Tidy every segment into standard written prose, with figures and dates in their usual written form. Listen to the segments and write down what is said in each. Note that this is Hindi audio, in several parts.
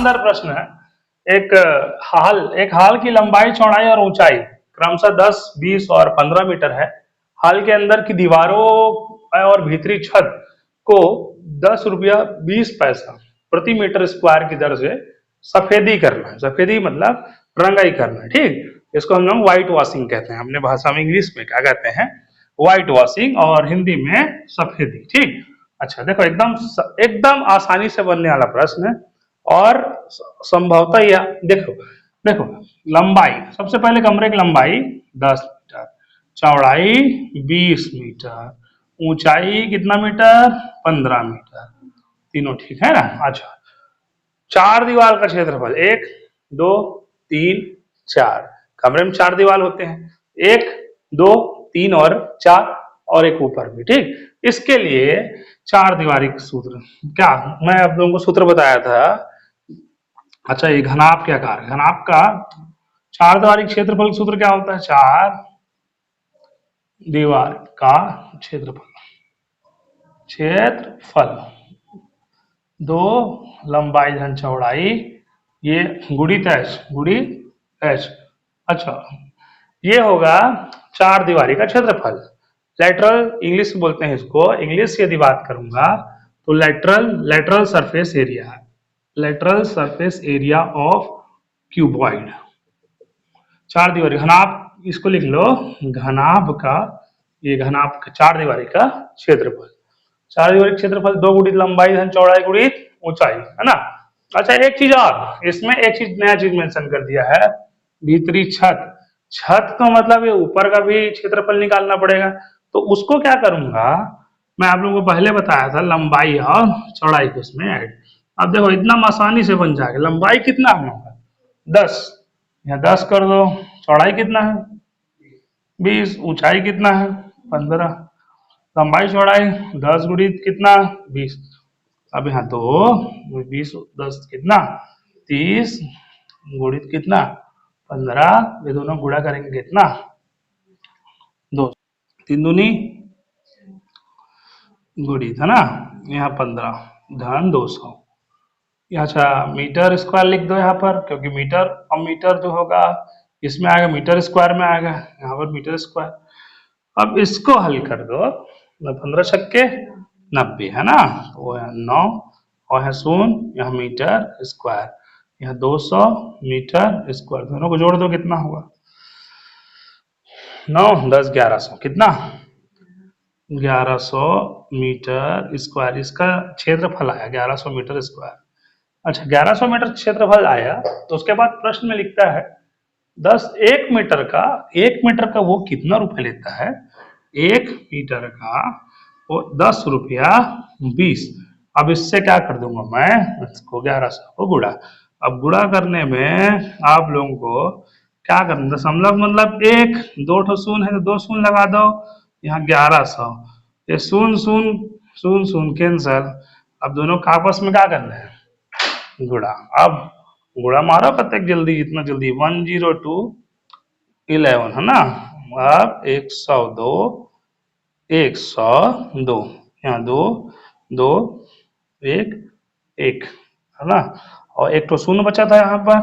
शानदार प्रश्न है। एक हाल की लंबाई, चौड़ाई और ऊंचाई क्रमशः 10, 20 और 15 मीटर है। हाल के अंदर की दीवारों और भीतरी छत को 10 रुपया 20 पैसा प्रति मीटर स्क्वायर की दर से सफेदी करना है। सफेदी मतलब रंगाई करना है, ठीक। इसको हम लोग व्हाइट वॉशिंग कहते हैं, अपने भाषा में इंग्लिश में क्या कहते हैं, व्हाइट वॉशिंग, और हिंदी में सफेदी, ठीक। अच्छा देखो, एकदम एकदम आसानी से बनने वाला प्रश्न है, और संभवतः यह देखो देखो लंबाई, सबसे पहले कमरे की लंबाई 10 मीटर, चौड़ाई 20 मीटर, ऊंचाई कितना मीटर, 15 मीटर, तीनों ठीक है ना। अच्छा, चार दीवार का क्षेत्रफल 1, 2, 3, 4, कमरे में 4 दीवार होते हैं, 1, 2, 3 और 4, और एक ऊपर भी, ठीक। इसके लिए चार दीवारी का सूत्र क्या, मैं आप लोगों को सूत्र बताया था। अच्छा, ये घनाभ के आकार, घनाभ का चार दीवारी क्षेत्रफल का सूत्र क्या होता है, चार दीवार का क्षेत्रफल, दो लंबाई धन चौड़ाई, ये गुणित एच। अच्छा, ये होगा चार दीवारी का क्षेत्रफल। लेटरल इंग्लिश बोलते हैं इसको, इंग्लिश यदि बात करूंगा तो lateral surface area, lateral surface area of cuboid, चार दीवारी घनाभ, इसको लिख लो, घनाभ का, ये घनाभ का चार दीवारी का क्षेत्रफल, चार दीवारी क्षेत्रफल 2 गुणित लंबाई धन चौड़ाई गुणित ऊंचाई, है ना। अच्छा, एक चीज और, इसमें एक चीज नया चीज मेंशन कर दिया है, भीतरी छत। छत का मतलब ये ऊपर का भी क्षेत्रफल निकालना पड़ेगा, तो उसको क्या करूंगा, मैं आप लोगों को पहले बताया था, लंबाई और चौड़ाई को इसमें ऐड। अब देखो इतना आसानी से बन जाएगा। लंबाई कितना होगा 10, यहाँ 10 कर दो, चौड़ाई कितना है 20, ऊंचाई कितना है 15, लंबाई चौड़ाई 10 गुणित कितना 20, अब यहाँ दो 20 10 कितना 30 गुणित कितना 15, ये दोनों गुणा करेंगे कितना 2, 3 दूनी गुणित, है ना, यहाँ 15 धन 200। अच्छा, मीटर स्क्वायर लिख दो यहाँ पर, क्योंकि मीटर और मीटर जो होगा इसमें आएगा मीटर स्क्वायर में आएगा, यहाँ पर मीटर स्क्वायर। अब इसको हल कर दो, 15 छक्के 90, है ना, तो वो है 9, और है 0, यहाँ मीटर स्क्वायर, यहाँ 200 मीटर स्क्वायर, दोनों को जोड़ दो कितना होगा 9, 10, 1100, कितना 1100 मीटर स्क्वायर, इसका क्षेत्रफल आया 1100 मीटर स्क्वायर। अच्छा, 1100 मीटर क्षेत्रफल आया, तो उसके बाद प्रश्न में लिखता है 1 मीटर का वो कितना रुपए लेता है, 1 मीटर का वो 10 रुपया 20। अब इससे क्या कर दूंगा मैं, इसको 1100 को गुणा, अब गुणा करने में आप लोगों को क्या करना, दशमलव मतलब 1, 2 ठो शून्य है तो 2 शून्य लगा दो, यहाँ 1100, ये 0 0 0 0 कैंसल, अब दोनों का आपस में क्या करना है गुणा। अब गुणा मारो प्रत्येक जल्दी, जितना जल्दी, 102 11, है ना, अब 102 102, यहाँ 2 2 1 1, है ना, और एक तो शून्य बचा था यहाँ पर,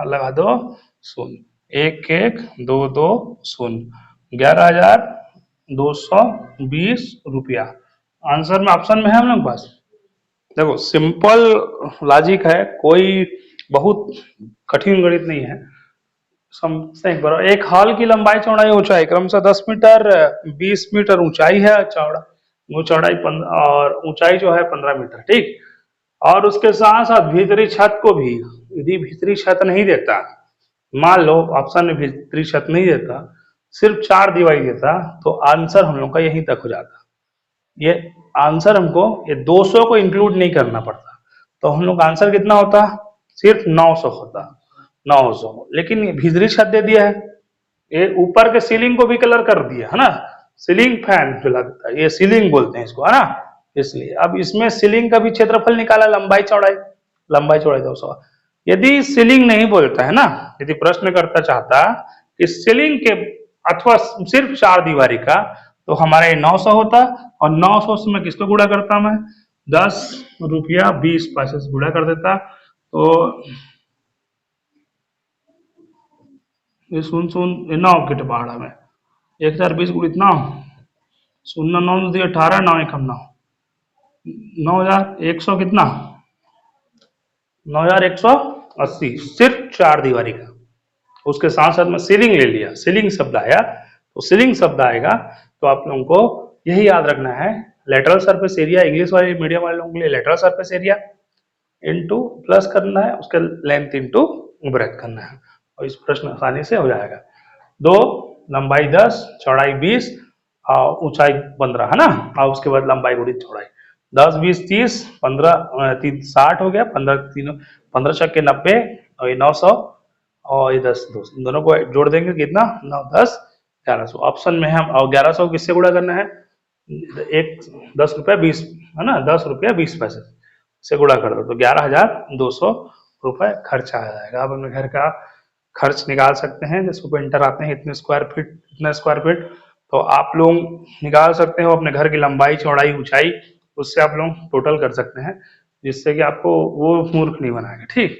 लगा दो शून्य, 1 1 2 2 शून्य, 11,220 रुपया आंसर में, ऑप्शन में है हम लोग पास। देखो सिंपल लॉजिक है, कोई बहुत कठिन गणित नहीं है, समझते हैं बराबर। एक हॉल की लंबाई, चौड़ाई, ऊंचाई क्रमशः 10 मीटर, 20 मीटर ऊंचाई है, वो चौड़ाई और ऊंचाई जो है 15 मीटर, ठीक। और उसके साथ साथ भीतरी छत को भी, यदि भीतरी छत नहीं देता, मान लो ऑप्शन में भीतरी छत नहीं देता, सिर्फ 4 दीवारी देता, तो आंसर हम लोग का यहीं तक हो जाता। ये आंसर हमको ये 200 को इंक्लूड नहीं करना पड़ता, तो हम लोग आंसर कितना होता, सिर्फ 900 होता, 900। लेकिन ये भीतरी छत दे दिया है, ये ऊपर के सीलिंग को भी कलर कर दिया, है ना, सीलिंग फैन जो लगता है, ये सीलिंग बोलते हैं इसको, है ना, इसलिए। अब इसमें सीलिंग का भी क्षेत्रफल निकाला, लंबाई चौड़ाई 200। यदि सीलिंग नहीं बोलता है ना, यदि प्रश्नकर्ता चाहता कि सीलिंग के अथवा सिर्फ 4 दीवारी का, तो हमारा ये 900 होता, और 900 से मैं किसको गुणा करता, मैं 10 रुपया 20 पैसे से गुणा कर देता, तो ये शून्य शून्य 9 किट पहाड़ा में 1020 गुणित 9, शून्य 9 दिए 18, 9 एकम 9, 9100 कितना, 9180, सिर्फ 4 दीवारी का। उसके साथ साथ में सीलिंग ले लिया, सीलिंग शब्द आया तो सीलिंग शब्द आएगा तो आप लोगों को यही याद रखना है, लेटरल सरफेस एरिया इंग्लिश वाले मीडियम वाले लोगों के लिए lateral surface area into plus करना है, उसका लेंथ इनटू ब्रेथ करना है, और इस प्रश्न आसानी से हो जाएगा। दो, लंबाई 10, चौड़ाई 20 और ऊंचाई 15 है ना, और उसके बाद लंबाई गुणित चौड़ाई 10 20 30 15 3 60 हो गया, 15 छक्के 90 और ये 900 और ये 10 200, दोनों को जोड़ देंगे कितना 9 10 1100। ऑप्शन में हम, और 1100 किससे गुणा करना है, एक 10 रुपया 20 है ना, 10 रुपया 20 पैसे से गुणा कर दो तो 11,200 रुपए खर्चा आ जाएगा। आप अपने घर का खर्च निकाल सकते हैं, जैसे पेंटर आते हैं इतने स्क्वायर फीट इतने स्क्वायर फीट, तो आप लोग निकाल सकते हो अपने घर की लंबाई चौड़ाई ऊंचाई, उससे आप लोग टोटल कर सकते हैं, जिससे कि आपको वो मूर्ख नहीं बनाएगा। ठीक।